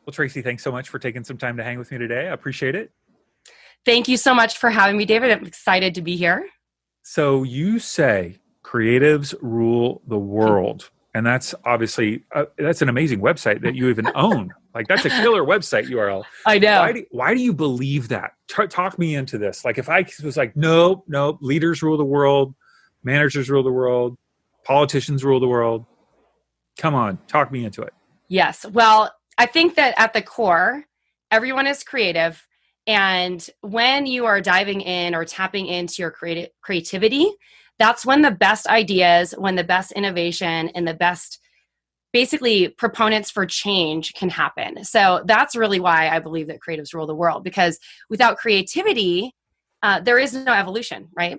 Well, Tracy, thanks so much for taking some time to hang with me today. I appreciate it. Thank you so much for having me, David. I'm excited to be here. So you say creatives rule the world. And that's obviously, that's an amazing website that you even own. Like that's a killer website URL. I know. Why do you believe that? Talk me into this. Like if I was like, no, leaders rule the world, managers rule the world, politicians rule the world. Come on, talk me into it. Yes. Well, I think that at the core, everyone is creative. And when you are diving in or tapping into your creativity, that's when the best ideas, when the best innovation and the best basically proponents for change can happen. So that's really why I believe that creatives rule the world, because without creativity, there is no evolution, right?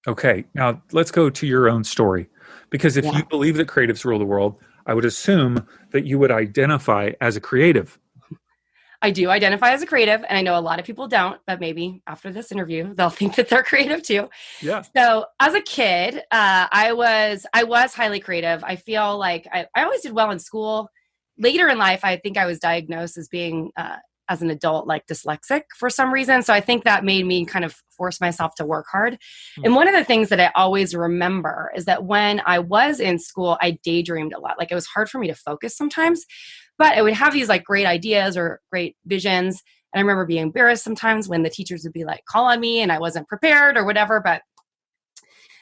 Okay, now let's go to your own story. Because if you believe that creatives rule the world, I would assume that you would identify as a creative. I do identify as a creative, and I know a lot of people don't, but maybe after this interview, they'll think that they're creative too. Yeah. So as a kid, I was highly creative. I feel like I always did well in school. Later in life, I think I was diagnosed as being, as an adult, like dyslexic for some reason. So I think that made me kind of force myself to work hard. And one of the things that I always remember is that when I was in school, I daydreamed a lot. Like it was hard for me to focus sometimes. But I would have these like great ideas or great visions. And I remember being embarrassed sometimes when the teachers would be like, call on me and I wasn't prepared or whatever. But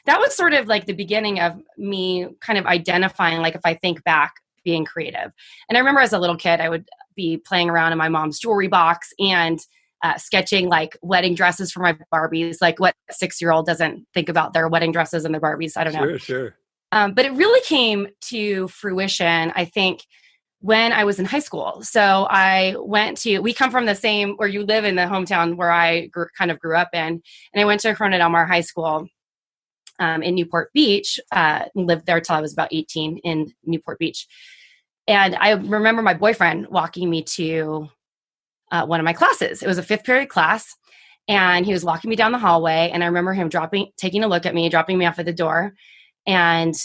that was sort of like the beginning of me kind of identifying, like if I think back, being creative. And I remember as a little kid, I would be playing around in my mom's jewelry box and sketching like wedding dresses for my Barbies. Like what 6-year-old doesn't think about their wedding dresses and their Barbies? I don't know. Sure. But it really came to fruition, I think, when I was in high school. So we come from the same, where you live in the hometown where I kind of grew up in. And I went to Corona Del Mar High School in Newport Beach, lived there till I was about 18 in Newport Beach. And I remember my boyfriend walking me to one of my classes. It was a 5th period class. And he was walking me down the hallway. And I remember him taking a look at me, dropping me off at the door. And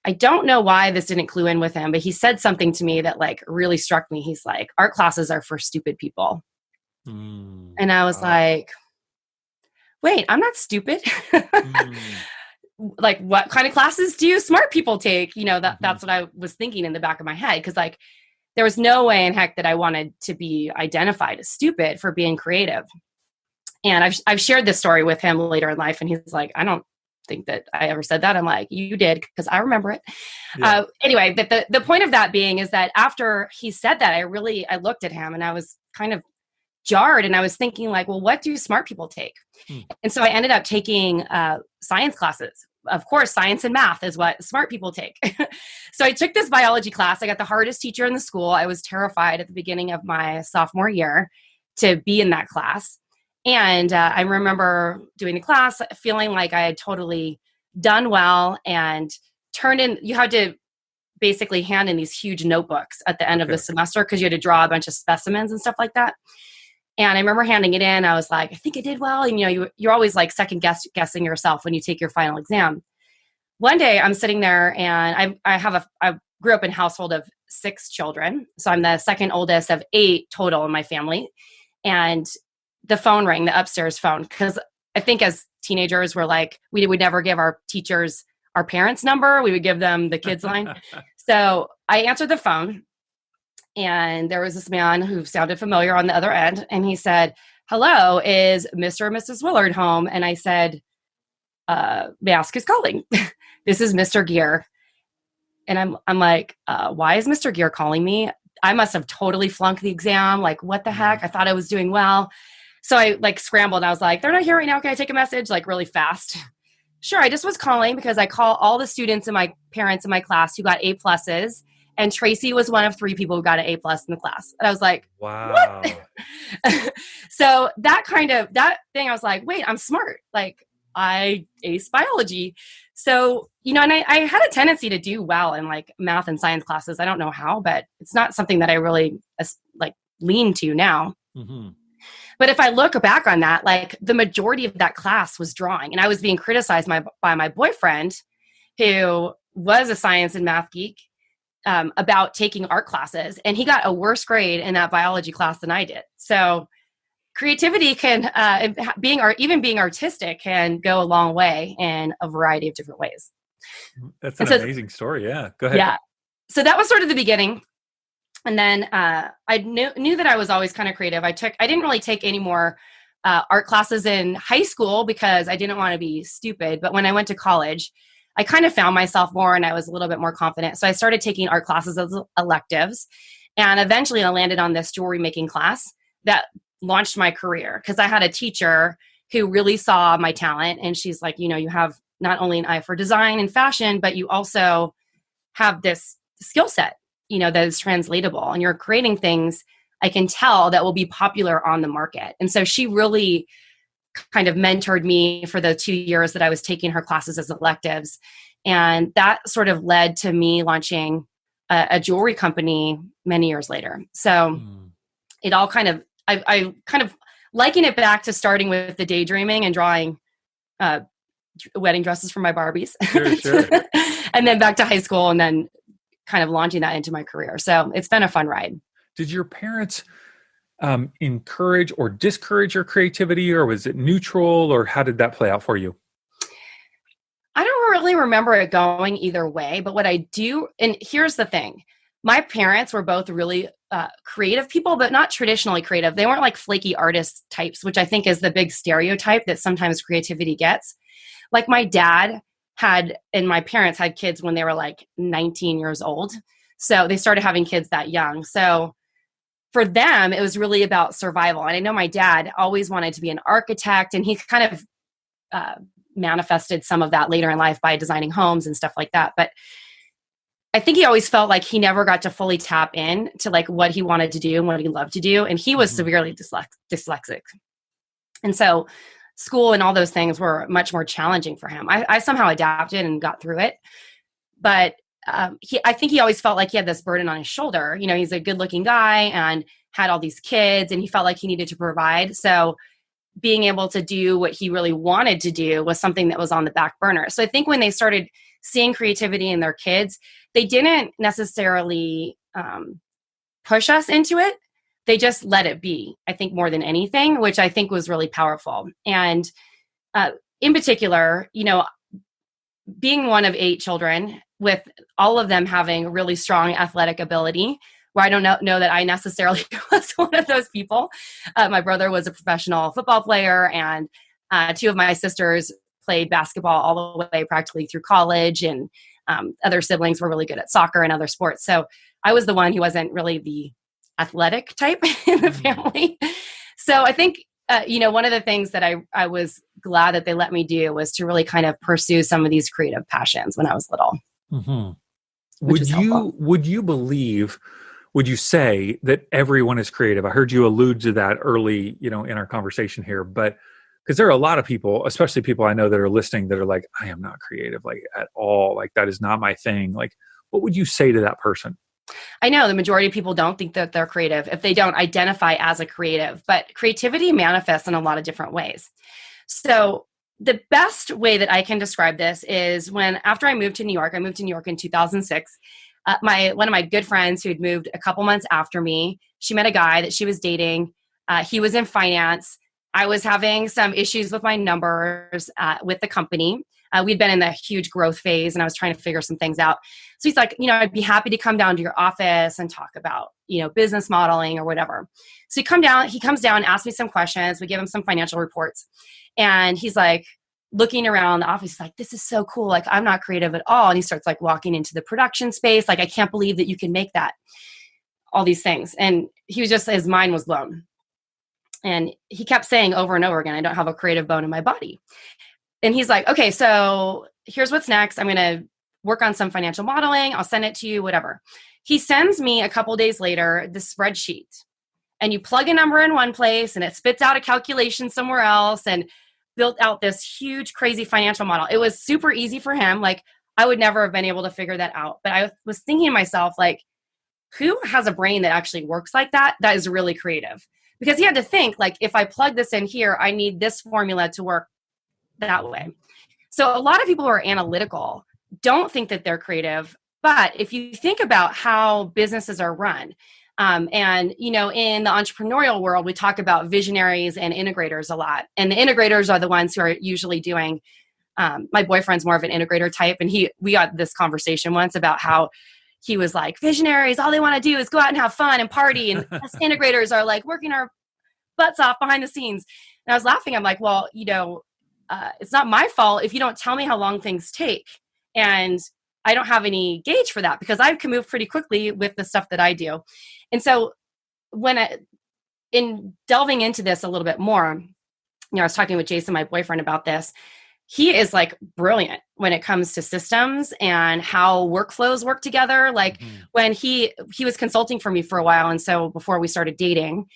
I don't know why this didn't clue in with him, but he said something to me that like really struck me. He's like, art classes are for stupid people. And I was like, wait, I'm not stupid. Like what kind of classes do smart people take? You know, that's what I was thinking in the back of my head. Cause like there was no way in heck that I wanted to be identified as stupid for being creative. And I've shared this story with him later in life. And he's like, I don't think that I ever said that. I'm like, you did, because I remember it. Yeah. Anyway, but the point of that being is that after he said that, I looked at him and I was kind of jarred, and I was thinking like, well, what do smart people take? And so I ended up taking science classes. Of course, science and math is what smart people take. So I took this biology class. I got the hardest teacher in the school. I was terrified at the beginning of my sophomore year to be in that class. And I remember doing the class, feeling like I had totally done well and turned in. You had to basically hand in these huge notebooks at the end of the semester because you had to draw a bunch of specimens and stuff like that. And I remember handing it in. I was like, I think I did well. And, you know, you're always like second guessing yourself when you take your final exam. One day I'm sitting there and I grew up in a household of 6 children. So I'm the second oldest of 8 total in my family. And the phone rang, the upstairs phone, because I think as teenagers we're like, we would never give our teachers our parents' number. We would give them the kids' line. So I answered the phone, and there was this man who sounded familiar on the other end. And he said, hello, is Mr. and Mrs. Willard home? And I said, may I ask who's calling? This is Mr. Gear. And I'm like, why is Mr. Gear calling me? I must have totally flunked the exam. Like, what the heck? I thought I was doing well. So I like scrambled. I was like, they're not here right now. Can I take a message? Like really fast. Sure. I just was calling because I call all the students and my parents in my class who got A+. And Tracy was one of 3 people who got an A+ in the class. And I was like, wow. What? So that thing, I was like, wait, I'm smart. Like I ace biology. So, you know, and I had a tendency to do well in like math and science classes. I don't know how, but it's not something that I really like lean to now. Mm-hmm. But if I look back on that, like the majority of that class was drawing, and I was being criticized by my boyfriend, who was a science and math geek. about taking art classes, and he got a worse grade in that biology class than I did. So creativity can, even being artistic can go a long way in a variety of different ways. That's an amazing story. Yeah. Go ahead. Yeah. So that was sort of the beginning. And then I knew that I was always kind of creative. I didn't really take any more art classes in high school because I didn't want to be stupid. But when I went to college, I kind of found myself more and I was a little bit more confident. So I started taking art classes as electives. And eventually I landed on this jewelry making class that launched my career because I had a teacher who really saw my talent. And she's like, you have not only an eye for design and fashion, but you also have this skill set, that is translatable. And you're creating things I can tell that will be popular on the market. And so she really kind of mentored me for the 2 years that I was taking her classes as electives. And that sort of led to me launching a jewelry company many years later. So it all kind of, I kind of liken it back to starting with the daydreaming and drawing wedding dresses for my Barbies. Sure. And then back to high school and then kind of launching that into my career. So it's been a fun ride. Did your parents encourage or discourage your creativity, or was it neutral, or how did that play out for you? I don't really remember it going either way, but what I do, and here's the thing, my parents were both really creative people, but not traditionally creative. They weren't like flaky artist types, which I think is the big stereotype that sometimes creativity gets. Like my dad and my parents had kids when they were like 19 years old. So they started having kids that young. So for them, it was really about survival. And I know my dad always wanted to be an architect, and he kind of manifested some of that later in life by designing homes and stuff like that. But I think he always felt like he never got to fully tap in to like what he wanted to do and what he loved to do. And he was severely dyslexic. And so school and all those things were much more challenging for him. I somehow adapted and got through it. But I think he always felt like he had this burden on his shoulder. He's a good looking guy and had all these kids, and he felt like he needed to provide. So being able to do what he really wanted to do was something that was on the back burner. So I think when they started seeing creativity in their kids, they didn't necessarily push us into it. They just let it be, I think, more than anything, which I think was really powerful. And in particular, being one of 8 children, with all of them having really strong athletic ability, where I don't know that I necessarily was one of those people. My brother was a professional football player, and 2 of my sisters played basketball all the way practically through college, and other siblings were really good at soccer and other sports. So I was the one who wasn't really the athletic type in the family. So I think, one of the things that I was glad that they let me do was to really kind of pursue some of these creative passions when I was little. Mm-hmm. Would you say that everyone is creative? I heard you allude to that early, in our conversation here, but because there are a lot of people, especially people I know that are listening, that are like, I am not creative, like at all. Like that is not my thing. Like, what would you say to that person? I know the majority of people don't think that they're creative if they don't identify as a creative, but creativity manifests in a lot of different ways. So the best way that I can describe this is after I moved to New York in 2006. One of my good friends who had moved a couple months after me, she met a guy that she was dating. He was in finance. I was having some issues with my numbers with the company. We'd been in the huge growth phase, and I was trying to figure some things out. So he's like, I'd be happy to come down to your office and talk about, business modeling or whatever. So he comes down, asks me some questions. We give him some financial reports. And he's like, looking around the office, he's like, this is so cool. Like, I'm not creative at all. And he starts like walking into the production space. Like, I can't believe that you can make that, all these things. And he was his mind was blown. And he kept saying over and over again, I don't have a creative bone in my body. And he's like, okay, so here's what's next. I'm going to work on some financial modeling. I'll send it to you, whatever. He sends me a couple days later this spreadsheet, and you plug a number in one place and it spits out a calculation somewhere else, and built out this huge, crazy financial model. It was super easy for him. Like, I would never have been able to figure that out. But I was thinking to myself, like, who has a brain that actually works like that? That is really creative. Because he had to think, like, if I plug this in here, I need this formula to work that way. So a lot of people who are analytical don't think that they're creative, But if you think about how businesses are run, and, you know, in the entrepreneurial world, we talk about visionaries and integrators a lot. And the integrators are the ones who are usually doing, my boyfriend's more of an integrator type. And we had this conversation once about how he was like, visionaries, all they want to do is go out and have fun and party. And us integrators are like working our butts off behind the scenes. And I was laughing. I'm like, well, you know, it's not my fault if you don't tell me how long things take. And I don't have any gauge for that because I can move pretty quickly with the stuff that I do. And so in delving into this a little bit more, you know, I was talking with Jason, my boyfriend, about this. He is like brilliant when it comes to systems and how workflows work together. Like when he was consulting for me for a while. And so before we started dating,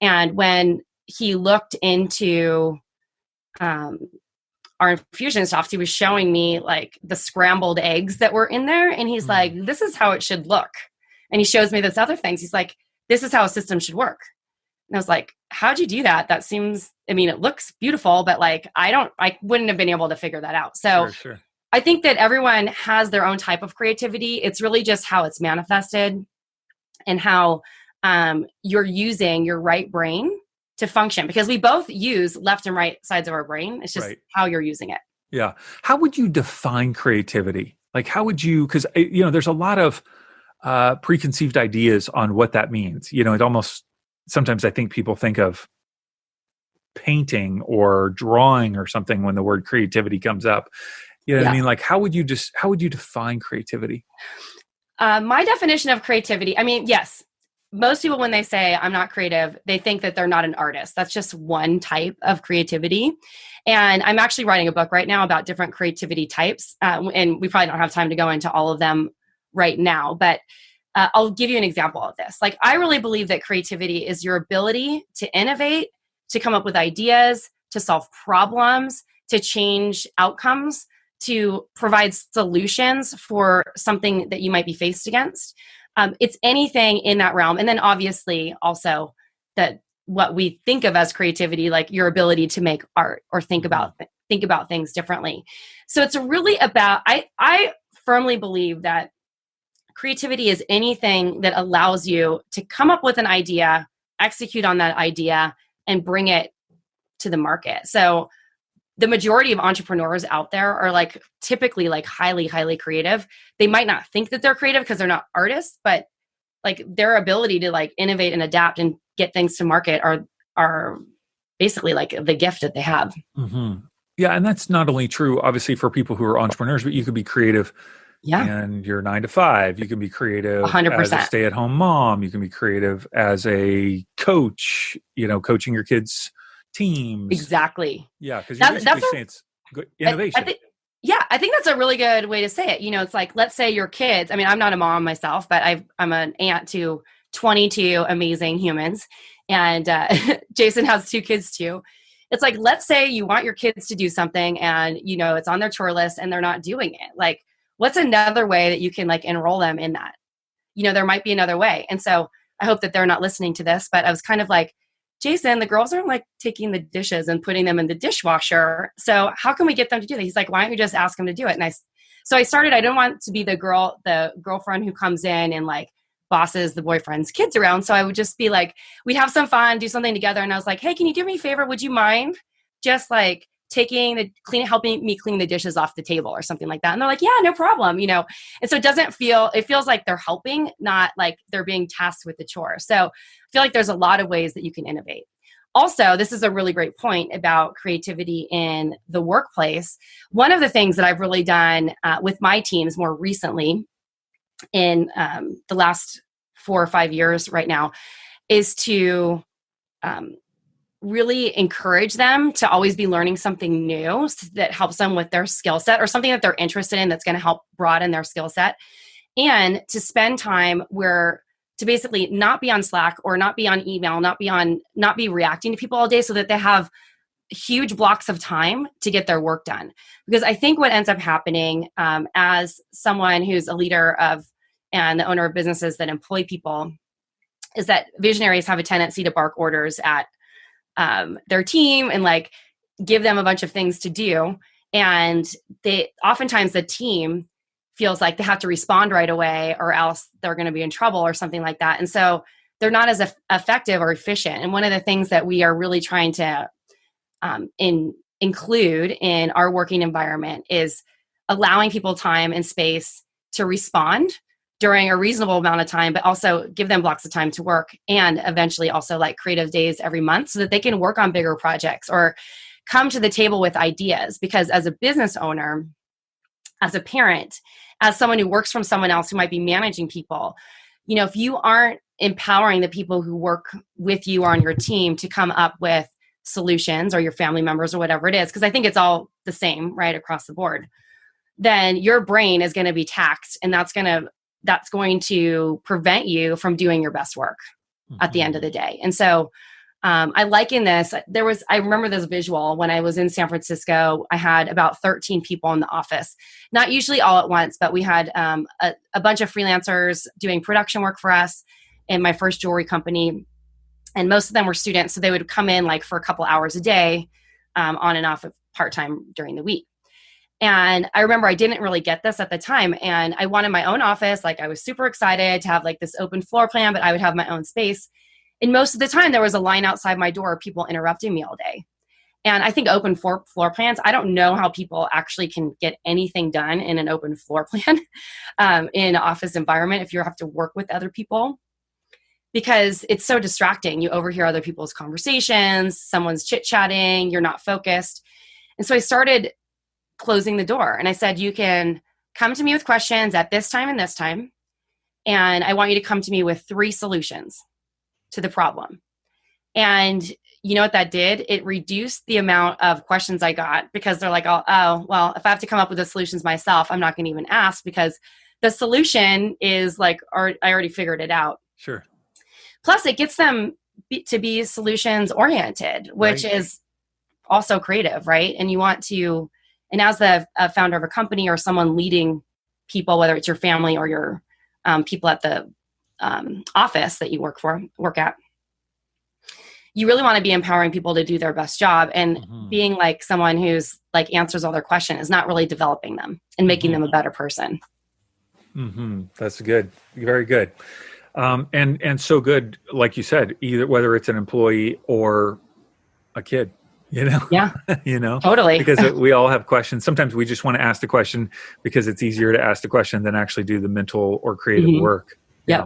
and when he looked into our infusion stuff, he was showing me like the scrambled eggs that were in there. And he's like, this is how it should look. And he shows me this other things. He's like, this is how a system should work. And I was like, how'd you do that? That seems, I mean, it looks beautiful, but like, I wouldn't have been able to figure that out. So Sure. I think that everyone has their own type of creativity. It's really just how it's manifested and how you're using your right brain to function, because we both use left and right sides of our brain. It's just how you're using it. Yeah. How would you define creativity? Like, how would you, because, you know, there's a lot of preconceived ideas on what that means. You know, it almost, sometimes I think people think of painting or drawing or something when the word creativity comes up. You know what I mean? Like, how would you define creativity? My definition of creativity, I mean, yes, most people, when they say I'm not creative, they think that they're not an artist. That's just one type of creativity. And I'm actually writing a book right now about different creativity types. And we probably don't have time to go into all of them right now, but I'll give you an example of this. Like, I really believe that creativity is your ability to innovate, to come up with ideas, to solve problems, to change outcomes, to provide solutions for something that you might be faced against. It's anything in that realm. And then obviously also that what we think of as creativity, like your ability to make art or think about things differently. So it's really about, I firmly believe that creativity is anything that allows you to come up with an idea, execute on that idea, and bring it to the market. So the majority of entrepreneurs out there are like typically like highly, highly creative. They might not think that they're creative because they're not artists, but like their ability to like innovate and adapt and get things to market are basically like the gift that they have. Mm-hmm. Yeah. And that's not only true, obviously, for people who are entrepreneurs, but you could be creative and you're 9 to 5. You can be creative 100%. as a stay-at-home mom. You can be creative as a coach, you know, coaching your kids' teams. Exactly. Yeah, because you're basically saying it's good innovation. I think that's a really good way to say it. You know, it's like, let's say your kids, I mean, I'm not a mom myself, but I'm an aunt to 22 amazing humans. And Jason has 2 kids too. It's like, let's say you want your kids to do something and, you know, it's on their chore list and they're not doing it. Like, what's another way that you can like enroll them in that? You know, there might be another way. And so I hope that they're not listening to this, but I was kind of like, Jason, the girls aren't like taking the dishes and putting them in the dishwasher. So how can we get them to do that? He's like, why don't you just ask them to do it? And so I started, I don't want to be the girlfriend who comes in and like bosses the boyfriend's kids around. So I would just be like, we'd have some fun, do something together. And I was like, hey, can you do me a favor? Would you mind just like helping me clean the dishes off the table or something like that? And they're like, yeah, no problem. You know? And so it feels like they're helping, not like they're being tasked with the chore. So I feel like there's a lot of ways that you can innovate. Also, this is a really great point about creativity in the workplace. One of the things that I've really done with my teams more recently in the last 4 or 5 years right now is to really encourage them to always be learning something new that helps them with their skill set or something that they're interested in that's going to help broaden their skill set, and to spend time to basically not be on Slack or not be on email, not be reacting to people all day, so that they have huge blocks of time to get their work done. Because I think what ends up happening as someone who's a leader of and the owner of businesses that employ people is that visionaries have a tendency to bark orders at their team and like give them a bunch of things to do. And oftentimes the team feels like they have to respond right away or else they're going to be in trouble or something like that. And so they're not as effective or efficient. And one of the things that we are really trying to include in our working environment is allowing people time and space to respond during a reasonable amount of time, but also give them blocks of time to work, and eventually also like creative days every month so that they can work on bigger projects or come to the table with ideas. Because as a business owner, as a parent, as someone who works from someone else who might be managing people, you know, if you aren't empowering the people who work with you or on your team to come up with solutions, or your family members or whatever it is, because I think it's all the same right across the board, then your brain is going to be taxed, and that's going to prevent you from doing your best work at the end of the day. And so I liken this. I remember this visual when I was in San Francisco. I had about 13 people in the office, not usually all at once, but we had a bunch of freelancers doing production work for us in my first jewelry company. And most of them were students. So they would come in like for a couple hours a day, on and off of part-time during the week. And I remember I didn't really get this at the time. And I wanted my own office. Like I was super excited to have like this open floor plan, but I would have my own space. And most of the time there was a line outside my door, people interrupting me all day. And I think open floor plans, I don't know how people actually can get anything done in an open floor plan in an office environment if you have to work with other people, because it's so distracting. You overhear other people's conversations, someone's chit-chatting, you're not focused. And so I started closing the door, and I said, you can come to me with questions at this time and this time, and I want you to come to me with 3 solutions to the problem. And you know what that did? It reduced the amount of questions I got, because they're like, oh, well, if I have to come up with the solutions myself, I'm not going to even ask, because the solution is like, I already figured it out. Sure. Plus, it gets them to be solutions oriented, which is also creative, right? And you want to, and as the founder of a company or someone leading people, whether it's your family or your people at the office that you work at, you really want to be empowering people to do their best job. And being like someone who's like answers all their questions is not really developing them and making them a better person. That's good. Very good. And so good, like you said, either whether it's an employee or a kid, you know? Yeah. You know? Totally. Because we all have questions. Sometimes we just want to ask the question because it's easier to ask the question than actually do the mental or creative work. Yeah.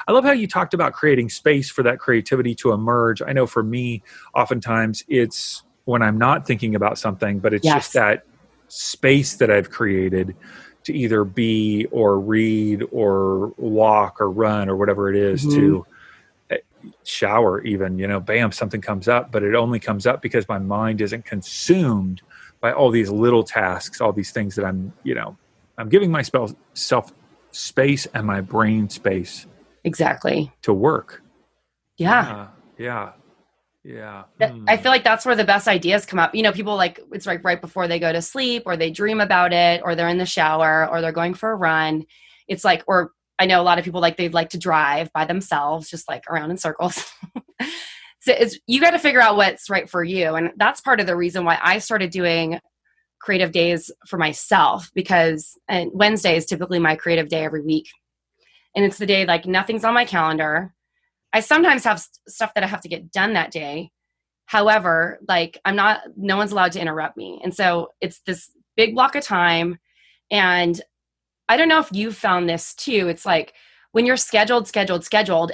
I love how you talked about creating space for that creativity to emerge. I know for me, oftentimes it's when I'm not thinking about something, but it's just that space that I've created to either be or read or walk or run or whatever it is, to shower even, you know, bam, something comes up, but it only comes up because my mind isn't consumed by all these little tasks, all these things that I'm giving myself space and my brain space to work. Yeah. I feel like that's where the best ideas come up. You know, people like, it's like right before they go to sleep, or they dream about it, or they're in the shower, or they're going for a run. It's like, or I know a lot of people like, they'd like to drive by themselves, just like around in circles. So you got to figure out what's right for you. And that's part of the reason why I started doing creative days for myself, because Wednesday is typically my creative day every week. And it's the day like nothing's on my calendar. I sometimes have stuff that I have to get done that day. However, like no one's allowed to interrupt me. And so it's this big block of time. And I don't know if you've found this too. It's like when you're scheduled,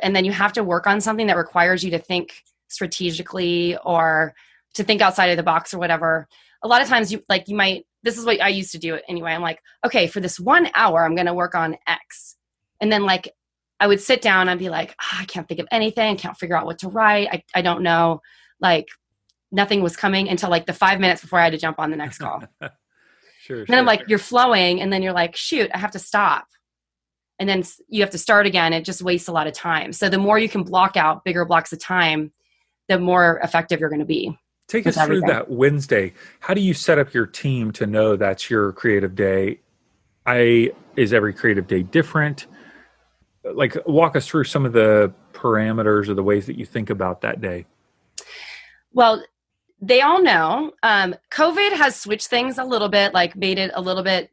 and then you have to work on something that requires you to think strategically or to think outside of the box or whatever. A lot of times this is what I used to do anyway. I'm like, okay, for this 1 hour, I'm going to work on X. And then like, I would sit down and be like, I can't think of anything. Can't figure out what to write. I don't know. Like nothing was coming until like the 5 minutes before I had to jump on the next call. Sure. And then I'm like, you're flowing. And then you're like, shoot, I have to stop. And then you have to start again. It just wastes a lot of time. So the more you can block out bigger blocks of time, the more effective you're going to be. Take us through that Wednesday. How do you set up your team to know that's your creative day? Is every creative day different? Like, walk us through some of the parameters or the ways that you think about that day. Well, they all know. COVID has switched things a little bit, like made it a little bit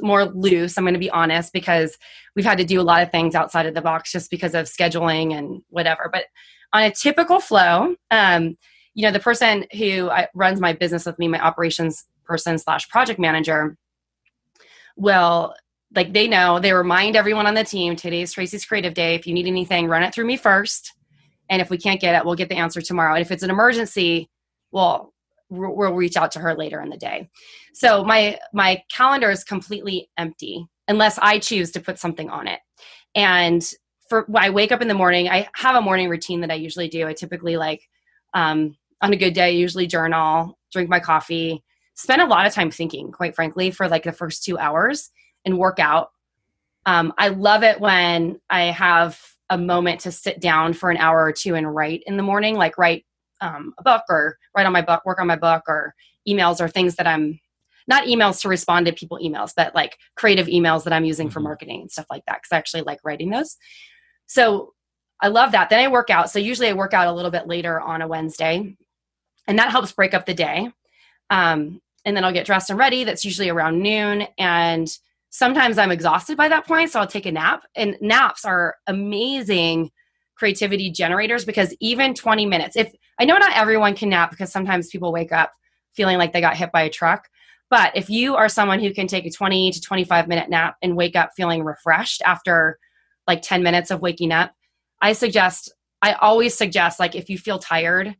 more loose. I'm going to be honest, because we've had to do a lot of things outside of the box just because of scheduling and whatever. But on a typical flow, the person who runs my business with me, my operations person / project manager, will, like, they remind everyone on the team, today's Tracy's creative day. If you need anything, run it through me first. And if we can't get it, we'll get the answer tomorrow. And if it's an emergency, we'll reach out to her later in the day. So my calendar is completely empty unless I choose to put something on it. And when I wake up in the morning, I have a morning routine that I usually do. I typically on a good day, I usually journal, drink my coffee, spend a lot of time thinking, quite frankly, for like the first 2 hours, and work out. I love it when I have a moment to sit down for an hour or two and write in the morning, like write a book or write on my book, work on my book, or emails, or things that I'm not emails to respond to people emails, but like creative emails that I'm using for marketing and stuff like that. Cause I actually like writing those. So I love that. Then I work out. So usually I work out a little bit later on a Wednesday, and that helps break up the day. And then I'll get dressed and ready. That's usually around noon. And sometimes I'm exhausted by that point, so I'll take a nap. And naps are amazing creativity generators, because even 20 minutes, I know not everyone can nap, because sometimes people wake up feeling like they got hit by a truck. But if you are someone who can take a 20 to 25 minute nap and wake up feeling refreshed after like 10 minutes of waking up, I always suggest, like, if you feel tired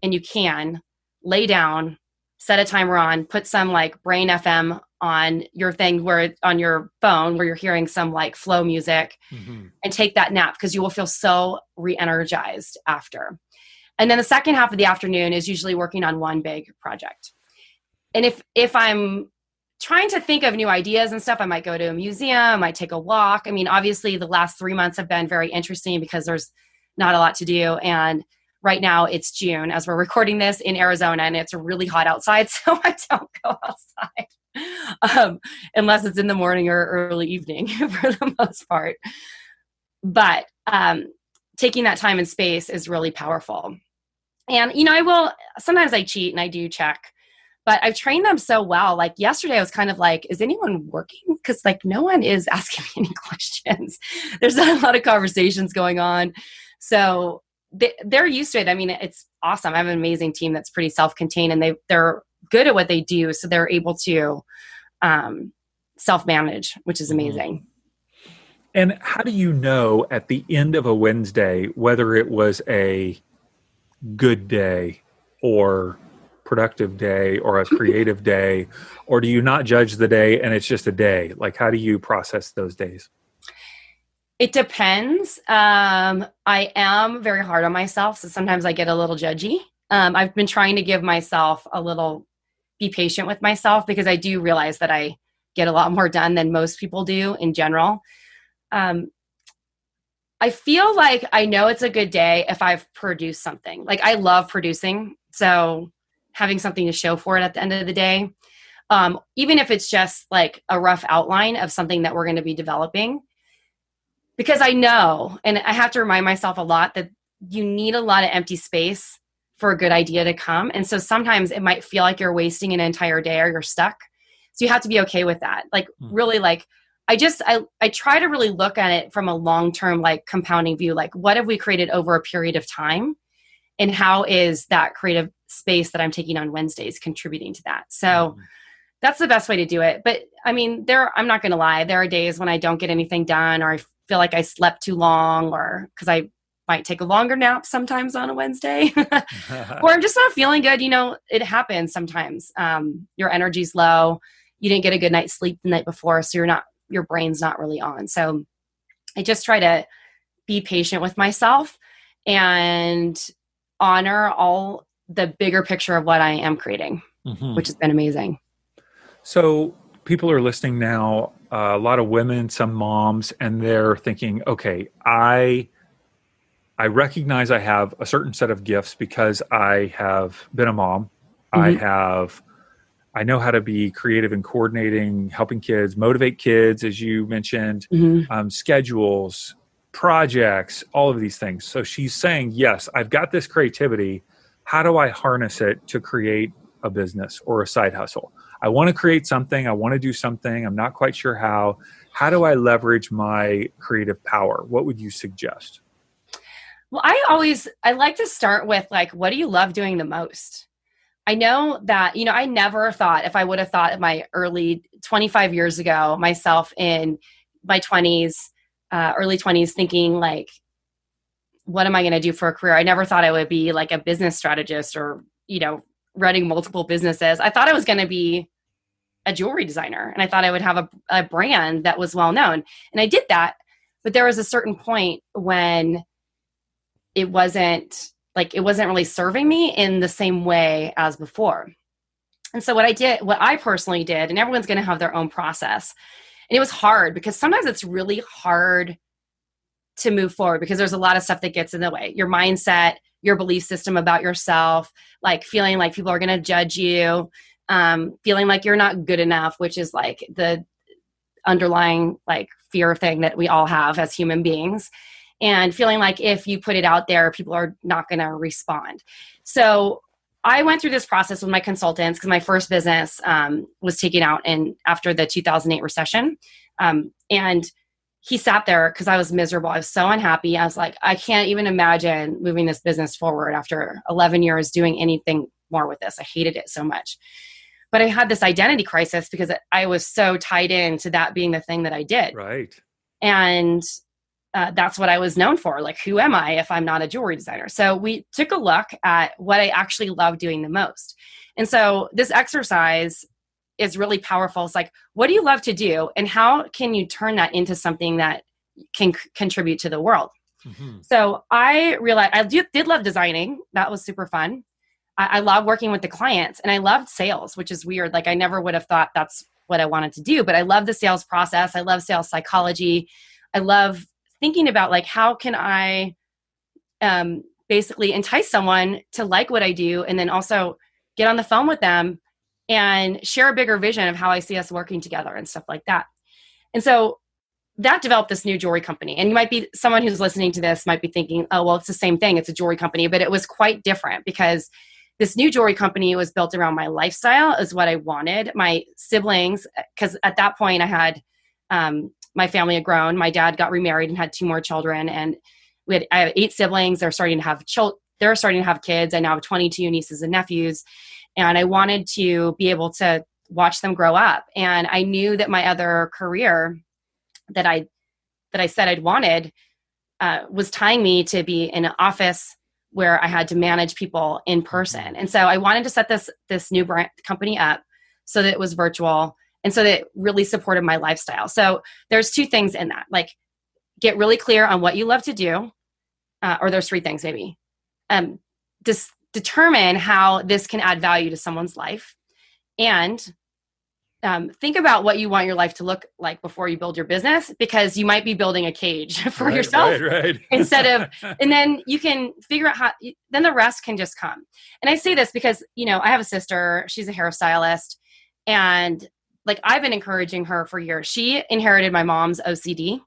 and you can, lay down, set a timer on, put some like Brain FM on your thing, on your phone where you're hearing some like flow music, and take that nap, because you will feel so re-energized after. And then the second half of the afternoon is usually working on one big project. And if I'm trying to think of new ideas and stuff, I might go to a museum, I might take a walk. I mean, obviously the last 3 months have been very interesting because there's not a lot to do. And right now it's June as we're recording this in Arizona, and it's really hot outside. So I don't go outside unless it's in the morning or early evening for the most part. But taking that time and space is really powerful. And, sometimes I cheat and I do check, but I've trained them so well. Like yesterday, I was kind of like, is anyone working? Because like no one is asking me any questions. There's not a lot of conversations going on. So they're used to it. I mean, it's awesome. I have an amazing team that's pretty self-contained, and they're good at what they do. So they're able to self-manage, which is amazing. And how do you know at the end of a Wednesday whether it was a good day or productive day or a creative day, or do you not judge the day and it's just a day? Like, how do you process those days? It depends. I am very hard on myself, so sometimes I get a little judgy. I've been trying to give myself be patient with myself, because I do realize that I get a lot more done than most people do in general. I feel like I know it's a good day if I've produced something. Like, I love producing, so having something to show for it at the end of the day, even if it's just like a rough outline of something that we're going to be developing. Because I know, and I have to remind myself a lot, that you need a lot of empty space for a good idea to come. And so sometimes it might feel like you're wasting an entire day or you're stuck. So you have to be okay with that. Like, really, like, I try to really look at it from a long-term, like, compounding view. Like, what have we created over a period of time? And how is that creative space that I'm taking on Wednesdays contributing to that? So that's the best way to do it. But I mean, I'm not going to lie. There are days when I don't get anything done, or I feel like I slept too long, or because I might take a longer nap sometimes on a Wednesday, or I'm just not feeling good. It happens sometimes. Your energy's low. You didn't get a good night's sleep the night before, so your brain's not really on. So I just try to be patient with myself and honor all the bigger picture of what I am creating, which has been amazing. So people are listening now, a lot of women, some moms, and they're thinking, okay, I recognize I have a certain set of gifts because I have been a mom. I know how to be creative and coordinating, helping kids, motivate kids, as you mentioned, schedules, projects, all of these things. So she's saying, yes, I've got this creativity. How do I harness it to create a business or a side hustle? I want to create something. I want to do something. I'm not quite sure how. How do I leverage my creative power? What would you suggest? Well, I like to start with like, what do you love doing the most? I know that, I never thought, if I would have thought of my early 25 years ago, myself in my 20s, early 20s, thinking like, what am I going to do for a career? I never thought I would be like a business strategist or, running multiple businesses. I thought I was going to be a jewelry designer, and I thought I would have a brand that was well known. And I did that, but there was a certain point when it wasn't really serving me in the same way as before. And so what I personally did, and everyone's going to have their own process. And it was hard because sometimes it's really hard to move forward because there's a lot of stuff that gets in the way. Your mindset, your belief system about yourself, like feeling like people are going to judge you, feeling like you're not good enough, which is like the underlying like fear thing that we all have as human beings. And feeling like if you put it out there, people are not going to respond. So I went through this process with my consultants because my first business was taken out after the 2008 recession. And he sat there because I was miserable. I was so unhappy. I was like, I can't even imagine moving this business forward after 11 years doing anything more with this. I hated it so much. But I had this identity crisis because I was so tied into that being the thing that I did. Right. And that's what I was known for. Like, who am I if I'm not a jewelry designer? So we took a look at what I actually love doing the most. And so this exercise is really powerful. It's like, what do you love to do? And how can you turn that into something that can contribute to the world? Mm-hmm. So I realized I did love designing. That was super fun. I love working with the clients, and I loved sales, which is weird. Like, I never would have thought that's what I wanted to do, but I love the sales process. I love sales psychology. I love thinking about like, how can I basically entice someone to like what I do, and then also get on the phone with them and share a bigger vision of how I see us working together and stuff like that. And so that developed this new jewelry company. And you might be, someone who's listening to this might be thinking, oh, well, it's the same thing. It's a jewelry company, but it was quite different because this new jewelry company was built around my lifestyle is what I wanted. My siblings, because at that point I had, my family had grown. My dad got remarried and had 2 more children. And I have 8 siblings. They're starting to have kids. I now have 22 nieces and nephews. And I wanted to be able to watch them grow up. And I knew that my other career that I said I'd wanted was tying me to be in an office where I had to manage people in person. And so I wanted to set this new brand company up so that it was virtual and so that it really supported my lifestyle. So there's 2 things in that, like get really clear on what you love to do, or there's 3 things maybe. Just determine how this can add value to someone's life, and think about what you want your life to look like before you build your business, because you might be building a cage for yourself right. instead of, and then you can figure out how, then the rest can just come. And I say this because, I have a sister, she's a hairstylist, and like I've been encouraging her for years. She inherited my mom's OCD,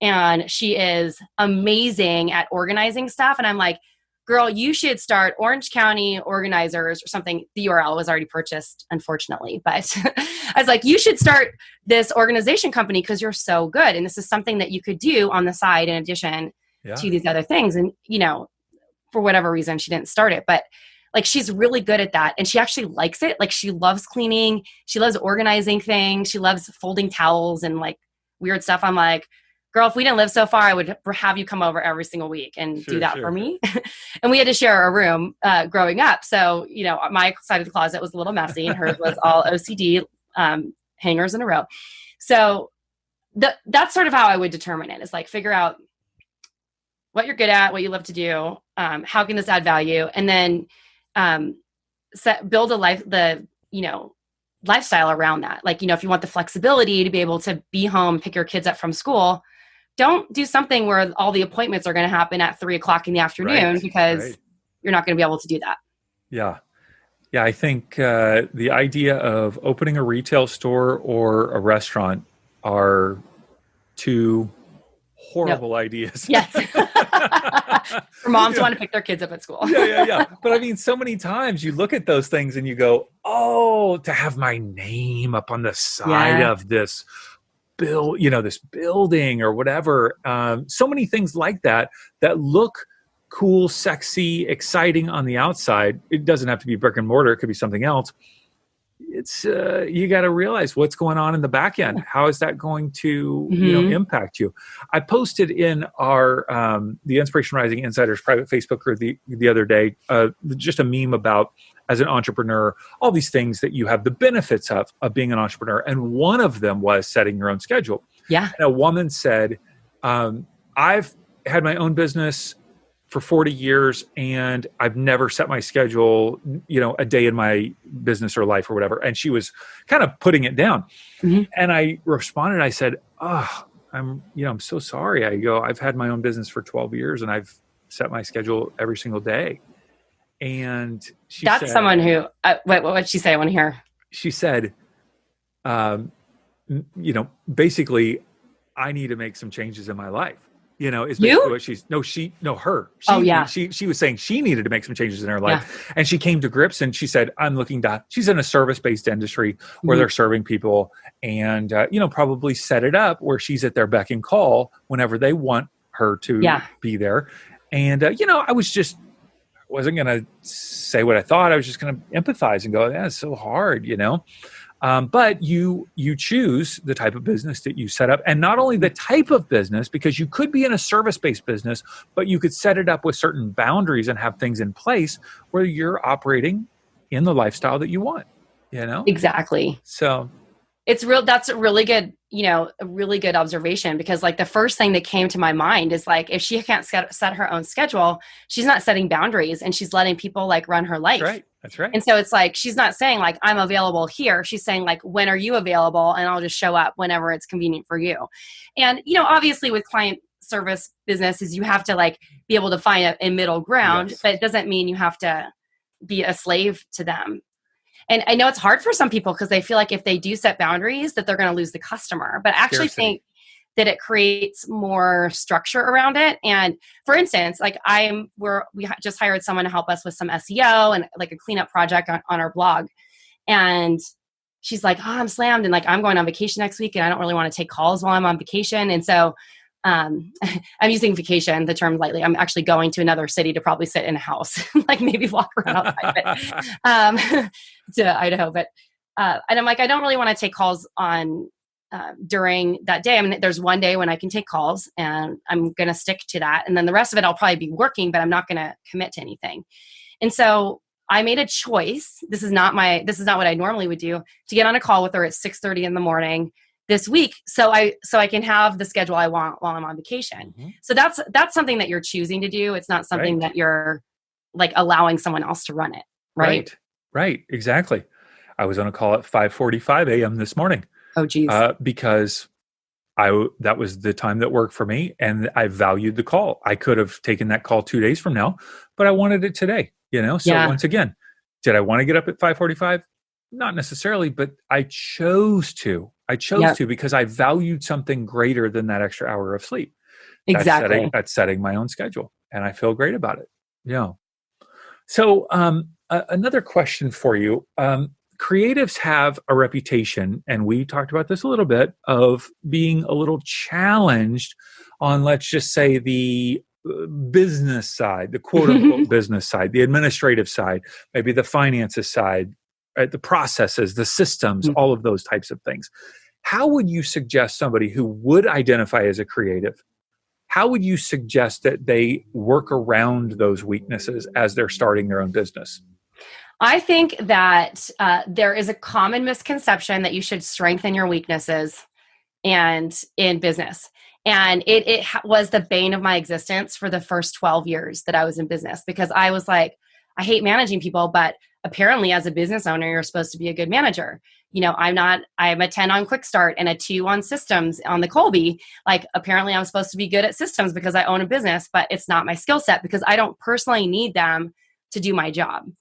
and she is amazing at organizing stuff. And I'm like, girl, you should start Orange County Organizers or something. The URL was already purchased, unfortunately. But I was like, you should start this organization company because you're so good. And this is something that you could do on the side in addition to these other things. And, for whatever reason, she didn't start it. But like, she's really good at that. And she actually likes it. Like, she loves cleaning. She loves organizing things. She loves folding towels and like weird stuff. I'm like, girl, if we didn't live so far, I would have you come over every single week and do that for me. And we had to share a room growing up. So, my side of the closet was a little messy and hers was all OCD hangers in a row. So that's sort of how I would determine it, is like figure out what you're good at, what you love to do, how can this add value, and then build lifestyle around that. Like, if you want the flexibility to be able to be home, pick your kids up from school, don't do something where all the appointments are going to happen at 3:00 in the afternoon, because you're not going to be able to do that. Yeah. Yeah. I think the idea of opening a retail store or a restaurant are 2 horrible ideas. Yes. For moms who want to pick their kids up at school. Yeah. But I mean, so many times you look at those things and you go, oh, to have my name up on the side of this this building or whatever. So many things like that look cool, sexy, exciting on the outside. It doesn't have to be brick and mortar. It could be something else. It's you got to realize what's going on in the back end. How is that going to impact you? I posted in our the Inspiration Rising Insiders private Facebook group the other day just a meme about, as an entrepreneur, all these things that you have the benefits of being an entrepreneur, and one of them was setting your own schedule. Yeah. And a woman said, I've had my own business for 40 years and I've never set my schedule, a day in my business or life or whatever. And she was kind of putting it down. Mm-hmm. And I responded, I said, I'm so sorry. I've had my own business for 12 years and I've set my schedule every single day. And she That's said, someone who, what did she say? I want to hear. She said, basically I need to make some changes in my life. Is basically what her. She was saying she needed to make some changes in her life. And she came to grips and she said, she's in a service-based industry where they're serving people and, probably set it up where she's at their beck and call whenever they want her to be there. And, I wasn't going to say what I thought. I was just going to empathize and go, it's so hard, But you choose the type of business that you set up, and not only the type of business, because you could be in a service-based business, but you could set it up with certain boundaries and have things in place where you're operating in the lifestyle that you want, Exactly. So that's a really good, a really good observation, because the first thing that came to my mind is if she can't set her own schedule, she's not setting boundaries and she's letting people run her life. That's right. And so it's she's not saying I'm available here. She's saying when are you available? And I'll just show up whenever it's convenient for you. And, obviously with client service businesses, you have to be able to find a middle ground, but it doesn't mean you have to be a slave to them. And I know it's hard for some people because they feel if they do set boundaries that they're going to lose the customer, but I actually think that it creates more structure around it. And for instance, we just hired someone to help us with some SEO and a cleanup project on our blog. And she's like, I'm slammed. And I'm going on vacation next week and I don't really want to take calls while I'm on vacation. And so I'm using vacation, the term lightly. I'm actually going to another city to probably sit in a house, maybe walk around outside, to Idaho. But, and I'm I don't really want to take calls on, during that day. I mean, there's one day when I can take calls and I'm going to stick to that. And then the rest of it, I'll probably be working, but I'm not going to commit to anything. And so I made a choice. This is not what I normally would do, to get on a call with her at 6:30 in the morning this week. So I can have the schedule I want while I'm on vacation. Mm-hmm. So that's something that you're choosing to do. It's not something that you're allowing someone else to run it. Right. Exactly. I was on a call at 5:45 a.m. this morning. Oh, geez. Because that was the time that worked for me and I valued the call. I could have taken that call 2 days from now, but I wanted it today, So once again, did I want to get up at 5:45? Not necessarily, but I chose to. Because I valued something greater than that extra hour of sleep. Exactly. That's setting my own schedule and I feel great about it. Yeah. So another question for you. Creatives have a reputation, and we talked about this a little bit, of being a little challenged on, let's just say, the business side, the quote unquote business side, the administrative side, maybe the finances side, right? The processes, the systems, all of those types of things. How would you suggest somebody who would identify as a creative, how would you suggest that they work around those weaknesses as they're starting their own business? I think that there is a common misconception that you should strengthen your weaknesses and in business. And it was the bane of my existence for the first 12 years that I was in business, because I was I hate managing people, but apparently as a business owner, you're supposed to be a good manager. I'm a 10 on Quick Start and a 2 on systems on the Colby. Apparently I'm supposed to be good at systems because I own a business, but it's not my skill set because I don't personally need them to do my job.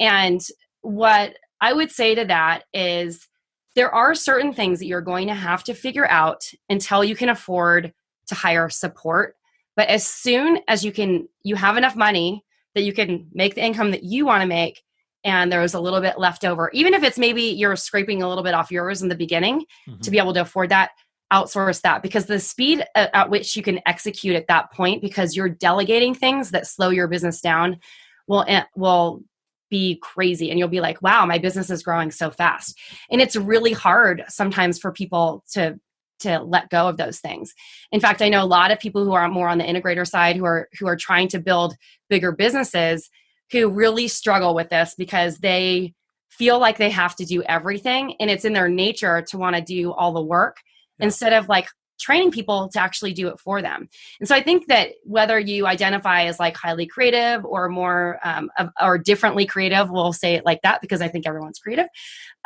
And what I would say to that is there are certain things that you're going to have to figure out until you can afford to hire support. But as soon as you have enough money that you can make the income that you want to make, and there's a little bit left over, even if it's maybe you're scraping a little bit off yours in the beginning to be able to afford that, outsource that, because the speed at which you can execute at that point, because you're delegating things that slow your business down, will be crazy. And you'll be like, wow, my business is growing so fast. And it's really hard sometimes for people to let go of those things. In fact, I know a lot of people who are more on the integrator side who are trying to build bigger businesses who really struggle with this because they feel like they have to do everything, and it's in their nature to want to do all the work instead of like training people to actually do it for them. And so I think that whether you identify as like highly creative or more or differently creative, we'll say it like that because I think everyone's creative.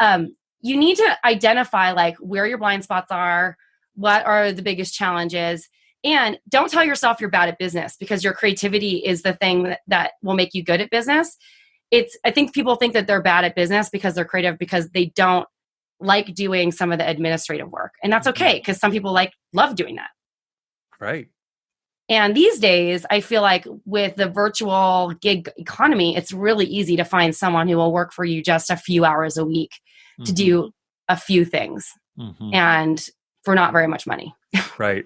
You need to identify like where your blind spots are, what are the biggest challenges, and don't tell yourself you're bad at business, because your creativity is the thing that will make you good at business. I think people think that they're bad at business because they're creative because they don't like doing some of the administrative work. And that's okay, because some people love doing that. Right. And these days, I feel like with the virtual gig economy, it's really easy to find someone who will work for you just a few hours a week to do a few things and for not very much money. Right.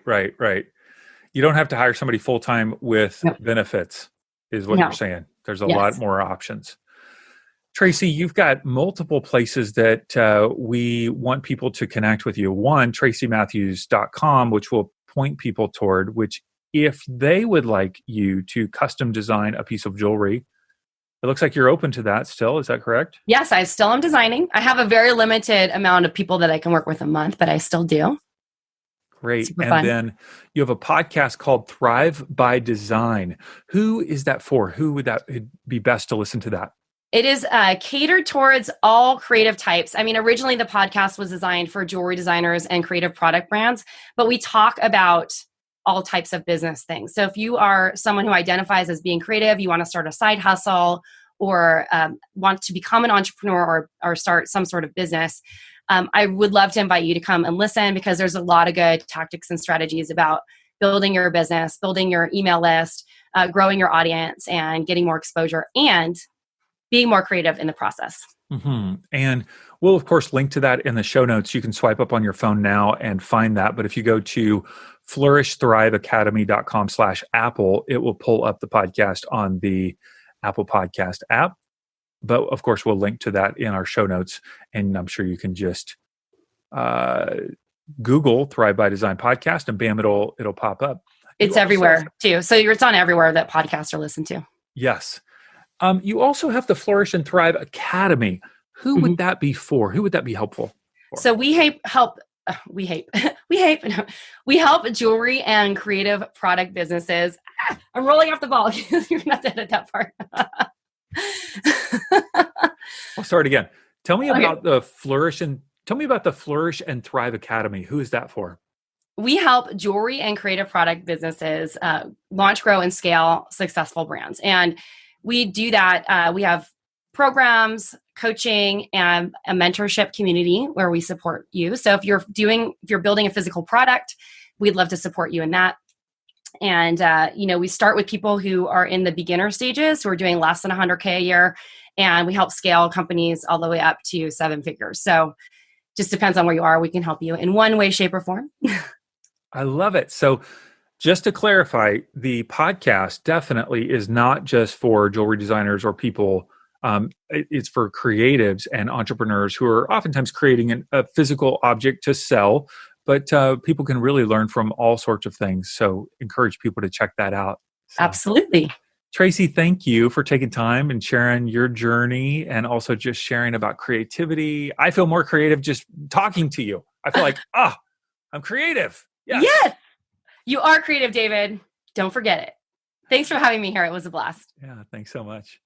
You don't have to hire somebody full-time with benefits, is what you're saying. There's a lot more options. Tracy, you've got multiple places that we want people to connect with you. One, tracymatthews.com, which will point people toward, which if they would like you to custom design a piece of jewelry, it looks like you're open to that still. Is that correct? Yes, I still am designing. I have a very limited amount of people that I can work with a month, but I still do. Great. Super and fun. Then you have a podcast called Thrive by Design. Who is that for? Who would that be best to listen to that? It is catered towards all creative types. I mean, originally the podcast was designed for jewelry designers and creative product brands, but we talk about all types of business things. So if you are someone who identifies as being creative, you want to start a side hustle or want to become an entrepreneur or start some sort of business, I would love to invite you to come and listen, because there's a lot of good tactics and strategies about building your business, building your email list, growing your audience, and getting more exposure and being more creative in the process. And we'll, of course, link to that in the show notes. You can swipe up on your phone now and find that. But if you go to flourishthriveacademy.com/Apple, it will pull up the podcast on the Apple Podcast app. But of course, we'll link to that in our show notes. And I'm sure you can just Google Thrive by Design podcast, and bam, it'll pop up. It's everywhere too. So it's on everywhere that podcasts are listened to. Yes. You also have the Flourish and Thrive Academy. Who would that be for? Who would that be helpful for? So we help jewelry and creative product businesses. I'm rolling off the ball. You're not dead at that part. I'll start again. Tell me about the Flourish and Thrive Academy. Who is that for? We help jewelry and creative product businesses launch, grow, and scale successful brands. And we do that. We have programs, coaching, and a mentorship community where we support you. So if you're building a physical product, we'd love to support you in that. And, we start with people who are in the beginner stages, who are doing less than 100K a year. And we help scale companies all the way up to 7 figures. So just depends on where you are. We can help you in one way, shape, or form. I love it. So just to clarify, the podcast definitely is not just for jewelry designers or people. It's for creatives and entrepreneurs who are oftentimes creating a physical object to sell, but people can really learn from all sorts of things. So encourage people to check that out. So, absolutely. Tracy, thank you for taking time and sharing your journey, and also just sharing about creativity. I feel more creative just talking to you. I feel like, I'm creative. Yes. You are creative, David. Don't forget it. Thanks for having me here. It was a blast. Yeah, thanks so much.